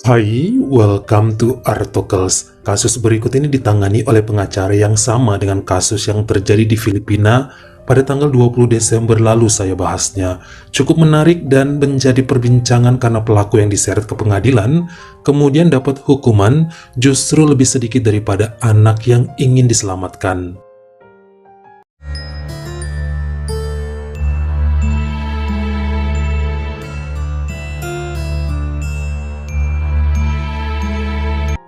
Hai, welcome to Artocles. Kasus berikut ini ditangani oleh pengacara yang sama dengan kasus yang terjadi di Filipina pada tanggal 20 Desember lalu saya bahasnya. Cukup menarik dan menjadi perbincangan karena pelaku yang diseret ke pengadilan kemudian dapat hukuman justru lebih sedikit daripada anak yang ingin diselamatkan.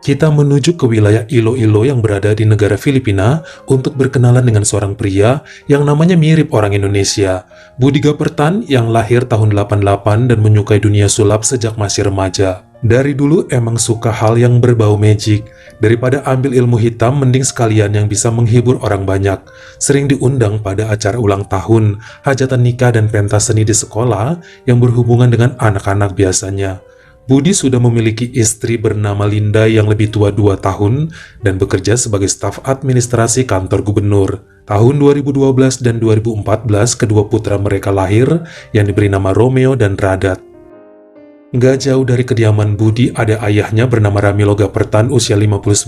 Kita menuju ke wilayah Iloilo yang berada di negara Filipina untuk berkenalan dengan seorang pria yang namanya mirip orang Indonesia, Budi Gapertan yang lahir tahun 88 dan menyukai dunia sulap sejak masih remaja. Dari dulu emang suka hal yang berbau magic. Daripada ambil ilmu hitam, mending sekalian yang bisa menghibur orang banyak. Sering diundang pada acara ulang tahun, hajatan nikah dan pentas seni di sekolah yang berhubungan dengan anak-anak biasanya. Budi sudah memiliki istri bernama Linda yang lebih tua 2 tahun dan bekerja sebagai staf administrasi kantor gubernur. Tahun 2012 dan 2014 kedua putra mereka lahir yang diberi nama Romeo dan Radat. Gak jauh dari kediaman Budi ada ayahnya bernama Ramilo Gapertan usia 59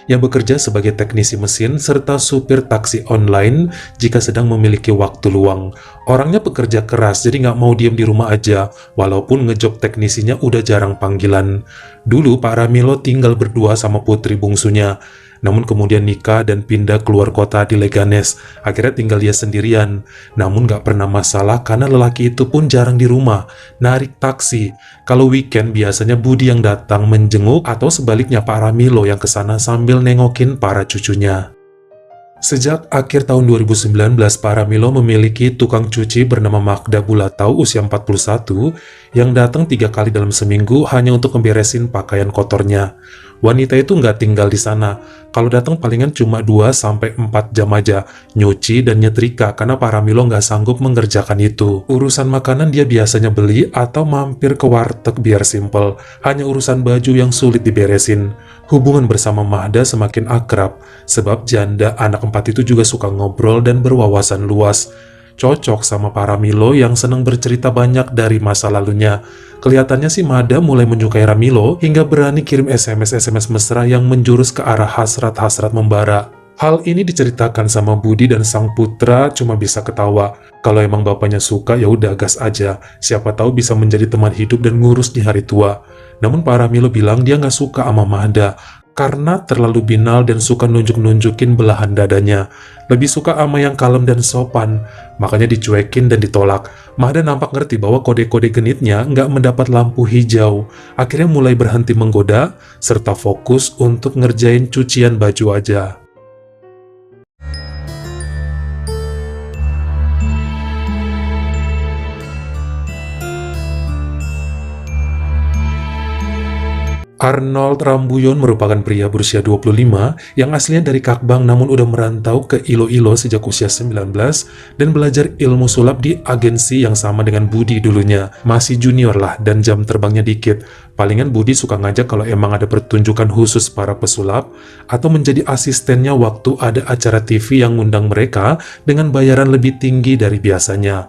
yang bekerja sebagai teknisi mesin serta supir taksi online jika sedang memiliki waktu luang. Orangnya pekerja keras jadi gak mau diem di rumah aja walaupun ngejob teknisinya udah jarang panggilan. Dulu Pak Ramilo tinggal berdua sama putri bungsunya. Namun kemudian nikah dan pindah keluar kota di Leganes. Akhirnya tinggal dia sendirian. Namun gak pernah masalah karena lelaki itu pun jarang di rumah, narik taksi. Kalau weekend biasanya Budi yang datang menjenguk atau sebaliknya Pak Ramilo yang kesana sambil nengokin para cucunya. Sejak akhir tahun 2019, Pak Ramilo memiliki tukang cuci bernama Magda Bulatau usia 41 yang datang 3 kali dalam seminggu hanya untuk memberesin pakaian kotornya. Wanita itu nggak tinggal di sana. Kalau datang palingan cuma 2-4 jam aja, nyuci dan nyetrika karena Pak Ramilo nggak sanggup mengerjakan itu. Urusan makanan dia biasanya beli atau mampir ke warteg biar simple. Hanya urusan baju yang sulit diberesin. Hubungan bersama Magda semakin akrab, sebab janda anak 4 itu juga suka ngobrol dan berwawasan luas. Cocok sama Pak Ramilo yang senang bercerita banyak dari masa lalunya. Kelihatannya sih Magda mulai menyukai Ramilo hingga berani kirim SMS mesra yang menjurus ke arah hasrat-hasrat membara. Hal ini diceritakan sama Budi dan sang putra cuma bisa ketawa. Kalau emang bapaknya suka ya udah gas aja. Siapa tahu bisa menjadi teman hidup dan ngurus di hari tua. Namun Pak Ramilo bilang dia nggak suka sama Magda karena terlalu binal dan suka nunjuk-nunjukin belahan dadanya. Lebih suka ama yang kalem dan sopan, makanya dicuekin dan ditolak. Magda nampak ngerti bahwa kode-kode genitnya nggak mendapat lampu hijau. Akhirnya mulai berhenti menggoda, serta fokus untuk ngerjain cucian baju aja. Arnold Rambuyon merupakan pria berusia 25 yang aslinya dari Kakbang namun udah merantau ke Iloilo sejak usia 19 dan belajar ilmu sulap di agensi yang sama dengan Budi dulunya. Masih junior lah dan jam terbangnya dikit. Palingan Budi suka ngajak kalau emang ada pertunjukan khusus para pesulap atau menjadi asistennya waktu ada acara TV yang ngundang mereka dengan bayaran lebih tinggi dari biasanya.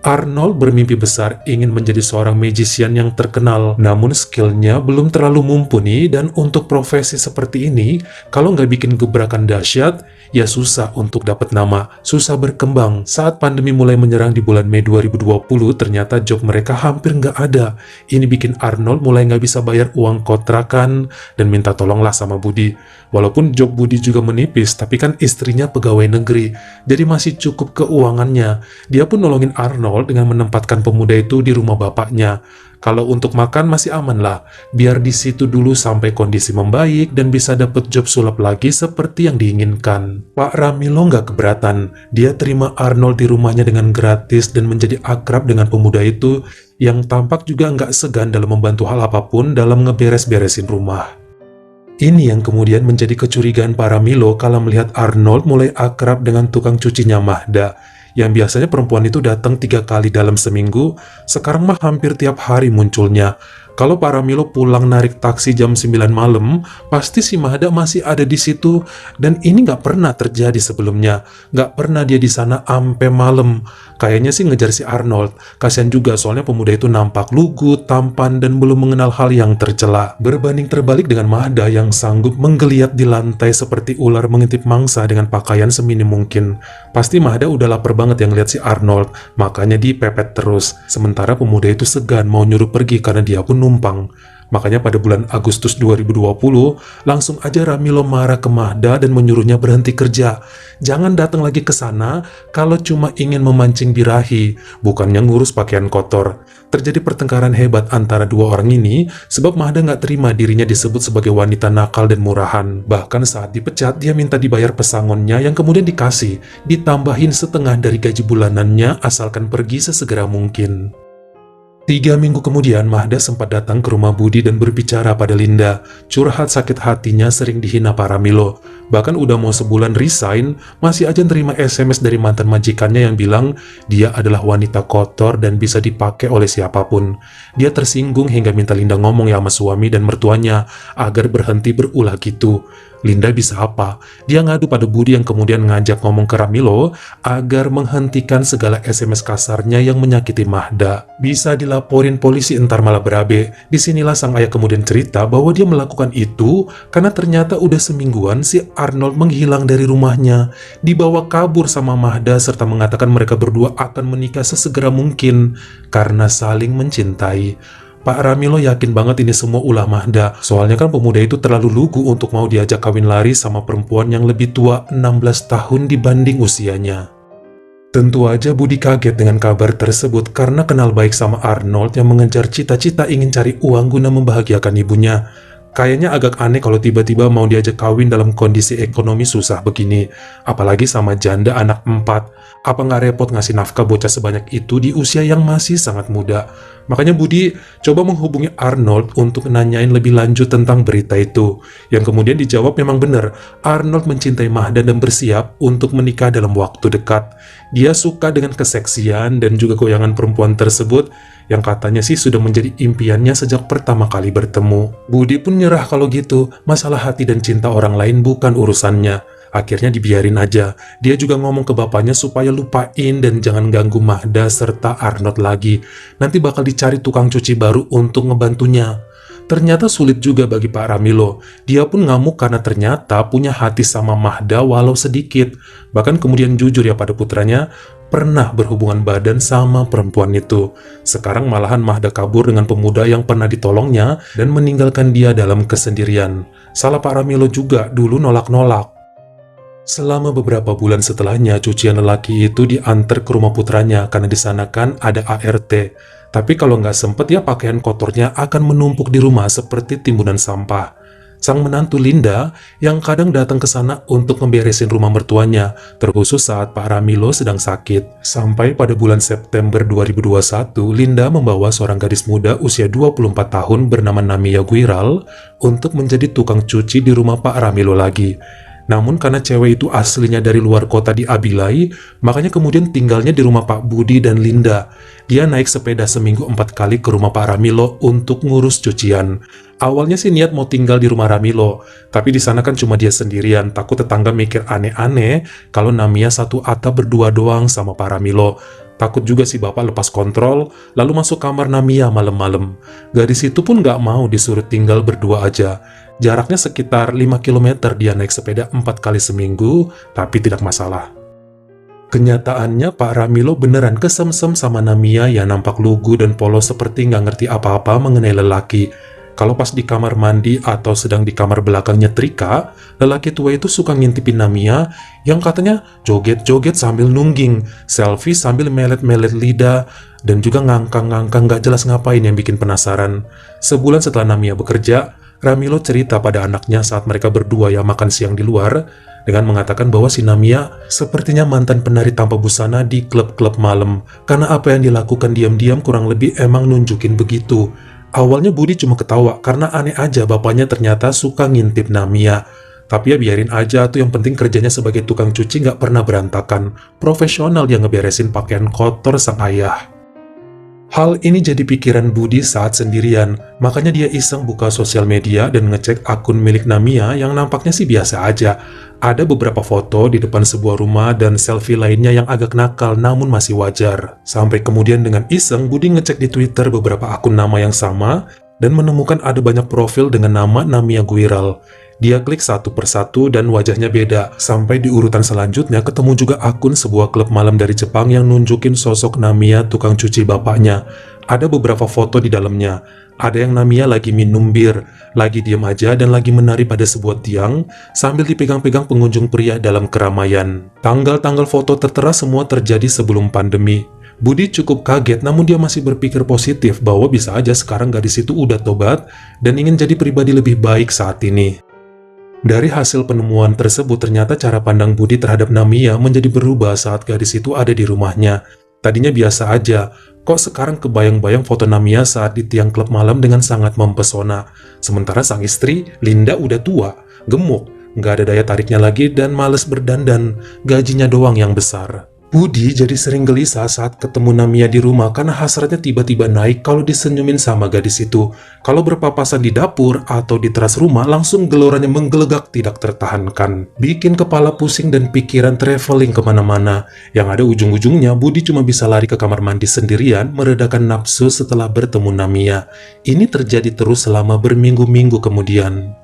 Arnold bermimpi besar ingin menjadi seorang magician yang terkenal, namun skillnya belum terlalu mumpuni dan untuk profesi seperti ini, kalau nggak bikin gebrakan dahsyat, ya susah untuk dapat nama, susah berkembang. Saat pandemi mulai menyerang di bulan Mei 2020, ternyata job mereka hampir nggak ada. Ini bikin Arnold mulai nggak bisa bayar uang kontrakan dan minta tolonglah sama Budi. Walaupun job Budi juga menipis, tapi kan istrinya pegawai negeri, jadi masih cukup keuangannya. Dia pun nolongin Arnold dengan menempatkan pemuda itu di rumah bapaknya. Kalau untuk makan masih aman lah, biar di situ dulu sampai kondisi membaik dan bisa dapet job sulap lagi seperti yang diinginkan. Pak Ramilo nggak keberatan, dia terima Arnold di rumahnya dengan gratis dan menjadi akrab dengan pemuda itu yang tampak juga nggak segan dalam membantu hal apapun dalam ngeberes-beresin rumah. Ini yang kemudian menjadi kecurigaan Pak Ramilo kalau melihat Arnold mulai akrab dengan tukang cucinya Magda. Yang biasanya perempuan itu datang 3 kali dalam seminggu, sekarang mah hampir tiap hari munculnya. Kalau Pak Ramilo pulang narik taksi jam 9 malam, pasti si Mahda masih ada di situ. Dan ini nggak pernah terjadi sebelumnya. Nggak pernah dia di sana ampe malam. Kayaknya sih ngejar si Arnold. Kasian juga soalnya pemuda itu nampak lugu, tampan, dan belum mengenal hal yang tercela. Berbanding terbalik dengan Mahda yang sanggup menggeliat di lantai seperti ular mengintip mangsa dengan pakaian seminim mungkin. Pasti Mahda udah lapar banget yang lihat si Arnold, makanya dipepet terus. Sementara pemuda itu segan mau nyuruh pergi karena dia pun numpang. Makanya pada bulan Agustus 2020, langsung aja Ramilo marah ke Mahda dan menyuruhnya berhenti kerja. Jangan datang lagi ke sana kalau cuma ingin memancing birahi, bukannya ngurus pakaian kotor. Terjadi pertengkaran hebat antara dua orang ini, sebab Mahda nggak terima dirinya disebut sebagai wanita nakal dan murahan. Bahkan saat dipecat, dia minta dibayar pesangonnya yang kemudian dikasih, ditambahin setengah dari gaji bulanannya asalkan pergi sesegera mungkin. 3 minggu kemudian, Mahda sempat datang ke rumah Budi dan berbicara pada Linda. Curhat sakit hatinya sering dihina Pak Ramilo. Bahkan udah mau sebulan resign, masih aja nerima SMS dari mantan majikannya yang bilang dia adalah wanita kotor dan bisa dipakai oleh siapapun. Dia tersinggung hingga minta Linda ngomong ya sama suami dan mertuanya agar berhenti berulah gitu. Linda bisa apa? Dia ngadu pada Budi yang kemudian ngajak ngomong ke Ramilo agar menghentikan segala SMS kasarnya yang menyakiti Mahda. Bisa dilaporin polisi entar malah berabe. Disinilah sang ayah kemudian cerita bahwa dia melakukan itu karena ternyata udah semingguan si Arnold menghilang dari rumahnya, dibawa kabur sama Mahda serta mengatakan mereka berdua akan menikah sesegera mungkin karena saling mencintai. Pak Ramilo yakin banget ini semua ulah Mahda, soalnya kan pemuda itu terlalu lugu untuk mau diajak kawin lari sama perempuan yang lebih tua 16 tahun dibanding usianya. Tentu aja Budi kaget dengan kabar tersebut karena kenal baik sama Arnold yang mengejar cita-cita ingin cari uang guna membahagiakan ibunya. Kayaknya agak aneh kalau tiba-tiba mau diajak kawin dalam kondisi ekonomi susah begini, apalagi sama janda anak 4. Apa nggak repot ngasih nafkah bocah sebanyak itu di usia yang masih sangat muda? Makanya Budi coba menghubungi Arnold untuk nanyain lebih lanjut tentang berita itu. Yang kemudian dijawab memang benar, Arnold mencintai Mahda dan bersiap untuk menikah dalam waktu dekat. Dia suka dengan keseksian dan juga goyangan perempuan tersebut yang katanya sih sudah menjadi impiannya sejak pertama kali bertemu. Budi pun nyerah kalau gitu, masalah hati dan cinta orang lain bukan urusannya. Akhirnya dibiarin aja. Dia juga ngomong ke bapaknya supaya lupain dan jangan ganggu Mahda serta Arnold lagi. Nanti bakal dicari tukang cuci baru untuk ngebantunya. Ternyata sulit juga bagi Pak Ramilo. Dia pun ngamuk karena ternyata punya hati sama Mahda walau sedikit. Bahkan kemudian jujur ya pada putranya, pernah berhubungan badan sama perempuan itu. Sekarang malahan Mahda kabur dengan pemuda yang pernah ditolongnya dan meninggalkan dia dalam kesendirian. Salah Pak Ramilo juga dulu nolak-nolak. Selama beberapa bulan setelahnya, cucian lelaki itu diantar ke rumah putranya karena di sana kan ada ART. Tapi kalau nggak sempet ya pakaian kotornya akan menumpuk di rumah seperti timbunan sampah. Sang menantu Linda yang kadang datang ke sana untuk memberesin rumah mertuanya, terkhusus saat Pak Ramilo sedang sakit. Sampai pada bulan September 2021, Linda membawa seorang gadis muda usia 24 tahun bernama Namia Guiral untuk menjadi tukang cuci di rumah Pak Ramilo lagi. Namun karena cewek itu aslinya dari luar kota di Abilai, makanya kemudian tinggalnya di rumah Pak Budi dan Linda. Dia naik sepeda seminggu 4 kali ke rumah Pak Ramilo untuk ngurus cucian. Awalnya sih niat mau tinggal di rumah Ramilo, tapi di sana kan cuma dia sendirian, takut tetangga mikir aneh-aneh kalau Namia satu atap berdua doang sama Pak Ramilo. Takut juga si bapak lepas kontrol, lalu masuk kamar Namia malam-malam. Gadis itu pun gak mau disuruh tinggal berdua aja. Jaraknya sekitar 5 km dia naik sepeda 4 kali seminggu, tapi tidak masalah. Kenyataannya Pak Ramilo beneran kesemsem sama Namia yang nampak lugu dan polos seperti nggak ngerti apa-apa mengenai lelaki. Kalau pas di kamar mandi atau sedang di kamar belakang nyetrika, lelaki tua itu suka ngintipin Namia yang katanya joget-joget sambil nungging, selfie sambil melet-melet lidah, dan juga ngangkang-ngangkang nggak jelas ngapain yang bikin penasaran. Sebulan setelah Namia bekerja, Ramilo cerita pada anaknya saat mereka berdua yang makan siang di luar, dengan mengatakan bahwa si Namia sepertinya mantan penari tanpa busana di klub-klub malam, karena apa yang dilakukan diam-diam kurang lebih emang nunjukin begitu. Awalnya Budi cuma ketawa karena aneh aja bapaknya ternyata suka ngintip Namia. Tapi ya biarin aja tuh, yang penting kerjanya sebagai tukang cuci nggak pernah berantakan. Profesional yang ngeberesin pakaian kotor sang ayah. Hal ini jadi pikiran Budi saat sendirian, makanya dia iseng buka sosial media dan ngecek akun milik Namia yang nampaknya sih biasa aja. Ada beberapa foto di depan sebuah rumah dan selfie lainnya yang agak nakal namun masih wajar. Sampai kemudian dengan iseng Budi ngecek di Twitter beberapa akun nama yang sama dan menemukan ada banyak profil dengan nama Namia Guiral. Dia klik satu persatu dan wajahnya beda. Sampai di urutan selanjutnya ketemu juga akun sebuah klub malam dari Jepang yang nunjukin sosok Namia tukang cuci bapaknya. Ada beberapa foto di dalamnya. Ada yang Namia lagi minum bir, lagi diam aja dan lagi menari pada sebuah tiang sambil dipegang-pegang pengunjung pria dalam keramaian. Tanggal-tanggal foto tertera semua terjadi sebelum pandemi. Budi cukup kaget namun dia masih berpikir positif bahwa bisa aja sekarang gadis itu udah tobat dan ingin jadi pribadi lebih baik saat ini. Dari hasil penemuan tersebut ternyata cara pandang Budi terhadap Namia menjadi berubah saat gadis itu ada di rumahnya. Tadinya biasa aja, kok sekarang kebayang-bayang foto Namia saat di tiang klub malam dengan sangat mempesona. Sementara sang istri, Linda udah tua, gemuk, nggak ada daya tariknya lagi dan males berdandan, gajinya doang yang besar. Budi jadi sering gelisah saat ketemu Namia di rumah karena hasratnya tiba-tiba naik kalau disenyumin sama gadis itu. Kalau berpapasan di dapur atau di teras rumah, langsung gelorannya menggelegak tidak tertahankan. Bikin kepala pusing dan pikiran traveling kemana-mana. Yang ada ujung-ujungnya, Budi cuma bisa lari ke kamar mandi sendirian, meredakan nafsu setelah bertemu Namia. Ini terjadi terus selama berminggu-minggu kemudian.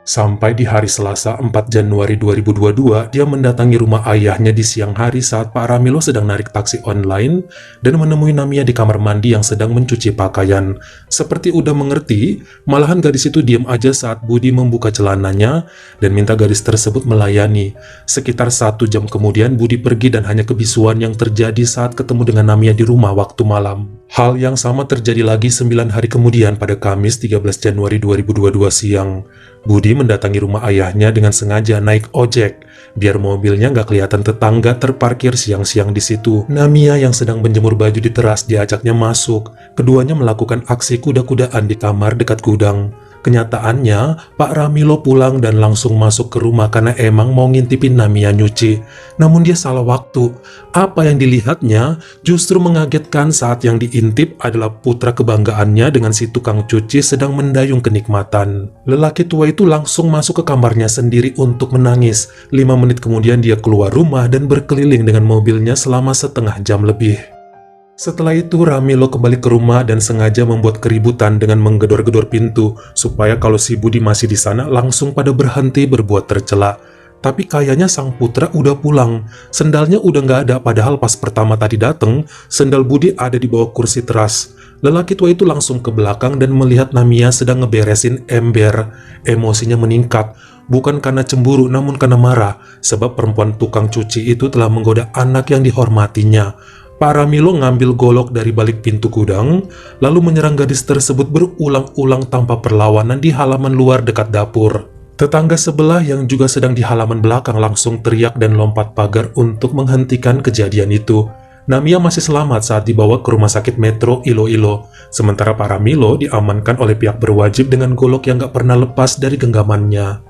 Sampai di hari Selasa 4 Januari 2022, dia mendatangi rumah ayahnya di siang hari saat Pak Ramilo sedang narik taksi online dan menemui Namia di kamar mandi yang sedang mencuci pakaian. Seperti udah mengerti, malahan gadis itu diam aja saat Budi membuka celananya dan minta gadis tersebut melayani. Sekitar 1 jam kemudian, Budi pergi dan hanya kebisuan yang terjadi saat ketemu dengan Namia di rumah waktu malam. Hal yang sama terjadi lagi 9 hari kemudian pada Kamis 13 Januari 2022 siang. Budi mendatangi rumah ayahnya dengan sengaja naik ojek, biar mobilnya nggak kelihatan tetangga terparkir siang-siang di situ. Namia yang sedang menjemur baju di teras diajaknya masuk. Keduanya melakukan aksi kuda-kudaan di kamar dekat gudang. Kenyataannya, Pak Ramilo pulang dan langsung masuk ke rumah karena emang mau ngintipin Namia nyuci. Namun dia salah waktu. Apa yang dilihatnya justru mengagetkan saat yang diintip adalah putra kebanggaannya dengan si tukang cuci sedang mendayung kenikmatan. Lelaki tua itu langsung masuk ke kamarnya sendiri untuk menangis. 5 menit kemudian dia keluar rumah dan berkeliling dengan mobilnya selama setengah jam lebih. Setelah itu, Ramilo kembali ke rumah dan sengaja membuat keributan dengan menggedor-gedor pintu, supaya kalau si Budi masih di sana langsung pada berhenti berbuat tercela. Tapi kayaknya sang putra udah pulang, sendalnya udah nggak ada padahal pas pertama tadi dateng, sendal Budi ada di bawah kursi teras. Lelaki tua itu langsung ke belakang dan melihat Namia sedang ngeberesin ember. Emosinya meningkat, bukan karena cemburu namun karena marah, sebab perempuan tukang cuci itu telah menggoda anak yang dihormatinya. Pak Ramilo ngambil golok dari balik pintu gudang, lalu menyerang gadis tersebut berulang-ulang tanpa perlawanan di halaman luar dekat dapur. Tetangga sebelah yang juga sedang di halaman belakang langsung teriak dan lompat pagar untuk menghentikan kejadian itu. Namia masih selamat saat dibawa ke rumah sakit Metro Iloilo, sementara Pak Ramilo diamankan oleh pihak berwajib dengan golok yang gak pernah lepas dari genggamannya.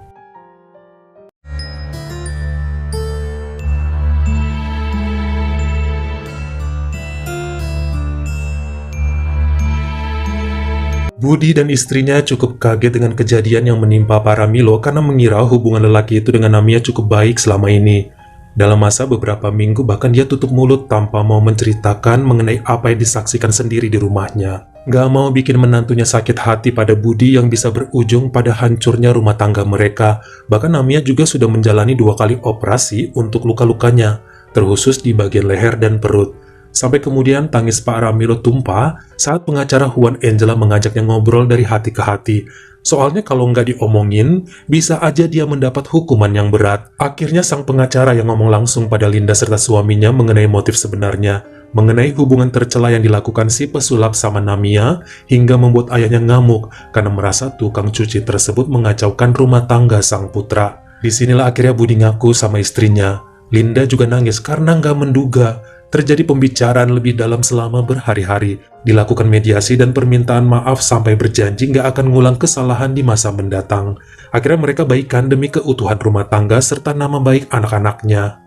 Budi dan istrinya cukup kaget dengan kejadian yang menimpa Pak Ramilo karena mengira hubungan lelaki itu dengan Namia cukup baik selama ini. Dalam masa beberapa minggu bahkan dia tutup mulut tanpa mau menceritakan mengenai apa yang disaksikan sendiri di rumahnya. Gak mau bikin menantunya sakit hati pada Budi yang bisa berujung pada hancurnya rumah tangga mereka. Bahkan Namia juga sudah menjalani 2 kali operasi untuk luka-lukanya, terkhusus di bagian leher dan perut. Sampai kemudian tangis Pak Ramilo tumpah saat pengacara Juan Angela mengajaknya ngobrol dari hati ke hati. Soalnya kalau nggak diomongin, bisa aja dia mendapat hukuman yang berat. Akhirnya sang pengacara yang ngomong langsung pada Linda serta suaminya mengenai motif sebenarnya, mengenai hubungan tercela yang dilakukan si pesulap sama Namia, hingga membuat ayahnya ngamuk karena merasa tukang cuci tersebut mengacaukan rumah tangga sang putra. Disinilah akhirnya Budi ngaku sama istrinya. Linda juga nangis karena nggak menduga terjadi pembicaraan lebih dalam selama berhari-hari, dilakukan mediasi dan permintaan maaf sampai berjanji nggak akan ngulang kesalahan di masa mendatang. Akhirnya mereka baikan demi keutuhan rumah tangga serta nama baik anak-anaknya.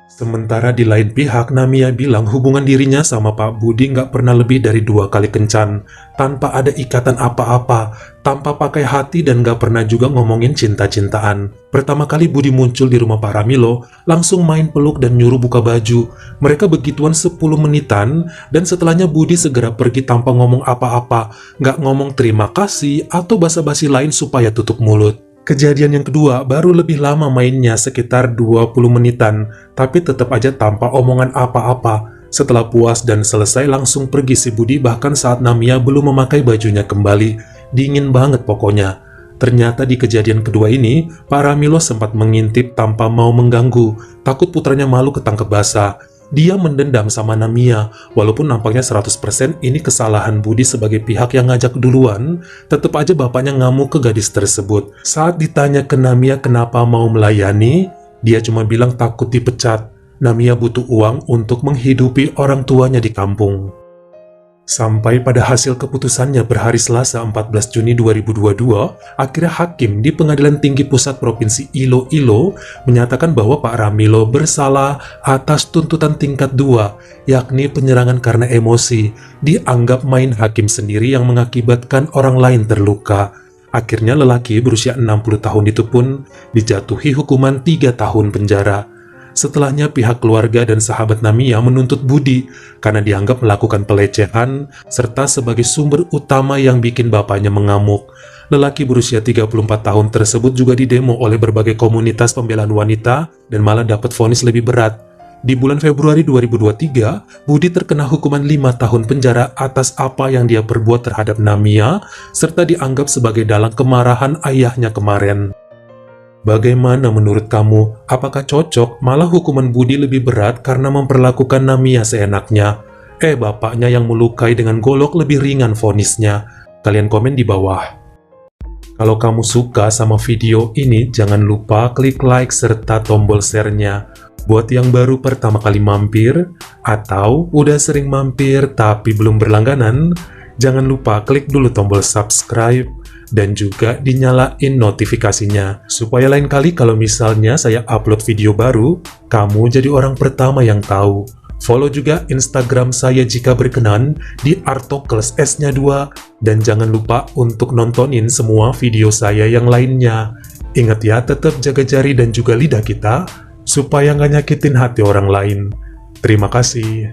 Sementara di lain pihak, Namiya bilang hubungan dirinya sama Pak Budi nggak pernah lebih dari 2 kali kencan, tanpa ada ikatan apa-apa, tanpa pakai hati dan nggak pernah juga ngomongin cinta-cintaan. Pertama kali Budi muncul di rumah Pak Ramilo, langsung main peluk dan nyuruh buka baju. Mereka begituan 10 menitan, dan setelahnya Budi segera pergi tanpa ngomong apa-apa, nggak ngomong terima kasih atau basa-basi lain supaya tutup mulut. Kejadian yang kedua baru lebih lama mainnya, sekitar 20 menitan, tapi tetap aja tanpa omongan apa-apa. Setelah puas dan selesai langsung pergi si Budi, bahkan saat Namiya belum memakai bajunya kembali. Dingin banget pokoknya. Ternyata di kejadian kedua ini, Pak Ramilo sempat mengintip tanpa mau mengganggu, takut putranya malu ketangkep basah. Dia mendendam sama Namiya, walaupun nampaknya 100% ini kesalahan Budi sebagai pihak yang ngajak duluan, tetap aja bapaknya ngamuk ke gadis tersebut. Saat ditanya ke Namiya kenapa mau melayani, dia cuma bilang takut dipecat. Namiya butuh uang untuk menghidupi orang tuanya di kampung. Sampai pada hasil keputusannya berhari Selasa 14 Juni 2022, akhirnya Hakim di Pengadilan Tinggi Pusat Provinsi Iloilo menyatakan bahwa Pak Ramilo bersalah atas tuntutan tingkat 2, yakni penyerangan karena emosi, dianggap main hakim sendiri yang mengakibatkan orang lain terluka. Akhirnya lelaki berusia 60 tahun itu pun dijatuhi hukuman 3 tahun penjara. Setelahnya pihak keluarga dan sahabat Namiya menuntut Budi karena dianggap melakukan pelecehan serta sebagai sumber utama yang bikin bapaknya mengamuk. Lelaki berusia 34 tahun tersebut juga didemo oleh berbagai komunitas pembelaan wanita dan malah dapat vonis lebih berat. Di bulan Februari 2023, Budi terkena hukuman 5 tahun penjara atas apa yang dia perbuat terhadap Namiya serta dianggap sebagai dalang kemarahan ayahnya kemarin. Bagaimana menurut kamu? Apakah cocok malah hukuman Budi lebih berat karena memperlakukan Namiya seenaknya? Bapaknya yang melukai dengan golok lebih ringan vonisnya. Kalian komen di bawah. Kalau kamu suka sama video ini, jangan lupa klik like serta tombol share-nya. Buat yang baru pertama kali mampir, atau udah sering mampir tapi belum berlangganan, jangan lupa klik dulu tombol subscribe dan juga dinyalain notifikasinya, supaya lain kali kalau misalnya saya upload video baru, kamu jadi orang pertama yang tahu. Follow juga Instagram saya jika berkenan di Artokles S-nya 2, dan jangan lupa untuk nontonin semua video saya yang lainnya. Ingat ya, tetap jaga jari dan juga lidah kita, supaya nggak nyakitin hati orang lain. Terima kasih.